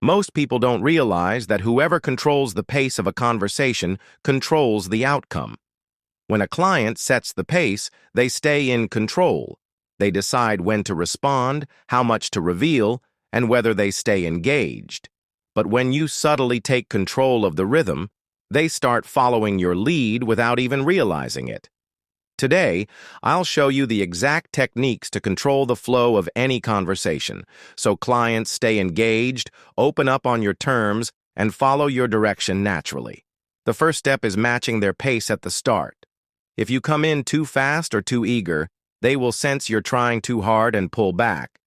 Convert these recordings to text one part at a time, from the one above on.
Most people don't realize that whoever controls the pace of a conversation controls the outcome. When a client sets the pace, they stay in control. They decide when to respond, how much to reveal, and whether they stay engaged. But when you subtly take control of the rhythm, they start following your lead without even realizing it. Today, I'll show you the exact techniques to control the flow of any conversation, so clients stay engaged, open up on your terms, and follow your direction naturally. The first step is matching their pace at the start. If you come in too fast or too eager, they will sense you're trying too hard and pull back.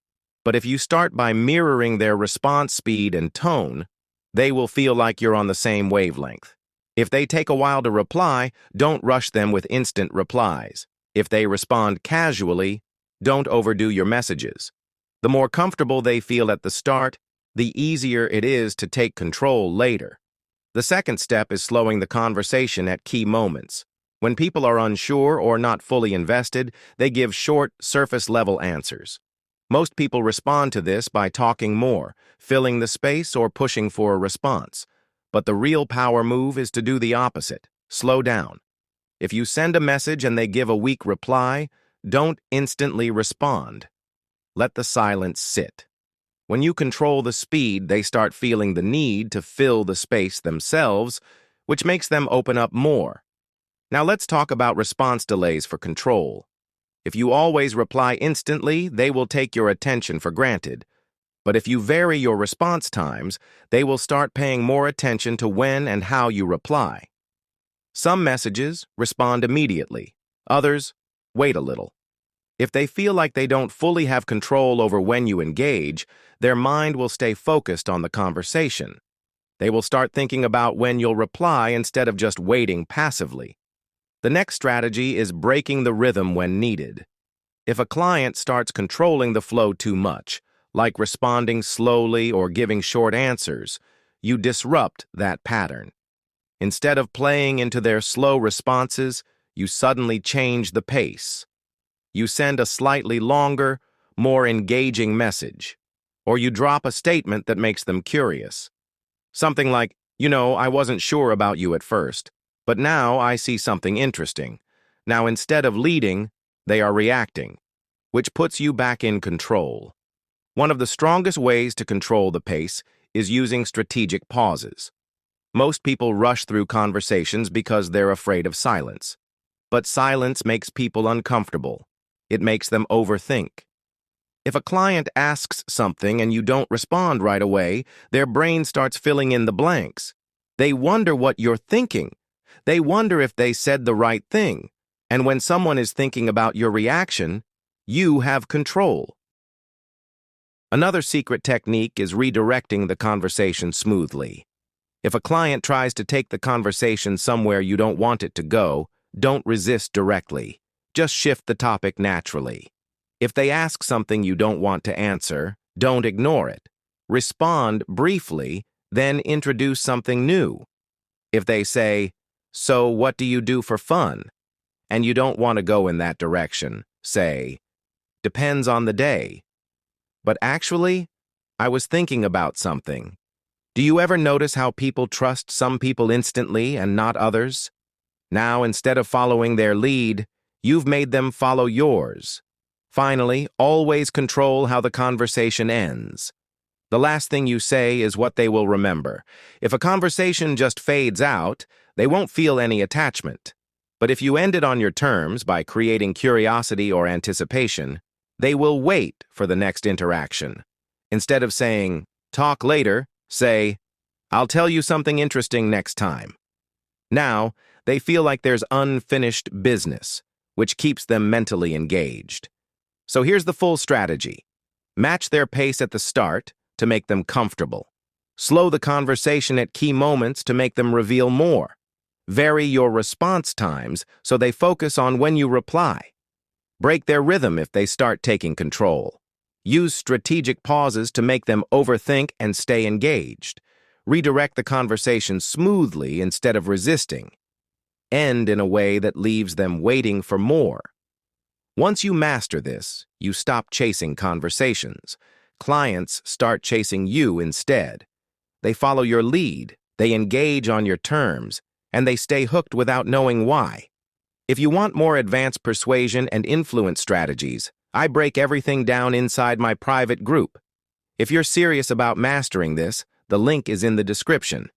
But if you start by mirroring their response speed and tone, they will feel like you're on the same wavelength. If they take a while to reply, don't rush them with instant replies. If they respond casually, don't overdo your messages. The more comfortable they feel at the start, the easier it is to take control later. The second step is slowing the conversation at key moments. When people are unsure or not fully invested, they give short, surface-level answers. Most people respond to this by talking more, filling the space, or pushing for a response. But the real power move is to do the opposite. Slow down. If you send a message and they give a weak reply, don't instantly respond. Let the silence sit. When you control the speed, they start feeling the need to fill the space themselves, which makes them open up more. Now let's talk about response delays for control. If you always reply instantly, they will take your attention for granted. But if you vary your response times, they will start paying more attention to when and how you reply. Some messages respond immediately. Others wait a little. If they feel like they don't fully have control over when you engage, their mind will stay focused on the conversation. They will start thinking about when you'll reply instead of just waiting passively. The next strategy is breaking the rhythm when needed. If a client starts controlling the flow too much, like responding slowly or giving short answers, you disrupt that pattern. Instead of playing into their slow responses, you suddenly change the pace. You send a slightly longer, more engaging message, or you drop a statement that makes them curious. Something like, I wasn't sure about you at first, but now I see something interesting. Now instead of leading, they are reacting, which puts you back in control. One of the strongest ways to control the pace is using strategic pauses. Most people rush through conversations because they're afraid of silence. But silence makes people uncomfortable. It makes them overthink. If a client asks something and you don't respond right away, their brain starts filling in the blanks. They wonder what you're thinking. They wonder if they said the right thing. And when someone is thinking about your reaction, you have control. Another secret technique is redirecting the conversation smoothly. If a client tries to take the conversation somewhere you don't want it to go, don't resist directly. Just shift the topic naturally. If they ask something you don't want to answer, don't ignore it. Respond briefly, then introduce something new. If they say, "So what do you do for fun?" and you don't want to go in that direction, say, "Depends on the day. But actually, I was thinking about something." Do you ever notice how people trust some people instantly and not others? Now, instead of following their lead, you've made them follow yours. Finally, always control how the conversation ends. The last thing you say is what they will remember. If a conversation just fades out, they won't feel any attachment. But if you end it on your terms by creating curiosity or anticipation, they will wait for the next interaction. Instead of saying, "Talk later," say, "I'll tell you something interesting next time." Now, they feel like there's unfinished business, which keeps them mentally engaged. So here's the full strategy. Match their pace at the start to make them comfortable. Slow the conversation at key moments to make them reveal more. Vary your response times so they focus on when you reply. Break their rhythm if they start taking control. Use strategic pauses to make them overthink and stay engaged. Redirect the conversation smoothly instead of resisting. End in a way that leaves them waiting for more. Once you master this, you stop chasing conversations. Clients start chasing you instead. They follow your lead, they engage on your terms, and they stay hooked without knowing why. If you want more advanced persuasion and influence strategies, I break everything down inside my private group. If you're serious about mastering this, the link is in the description.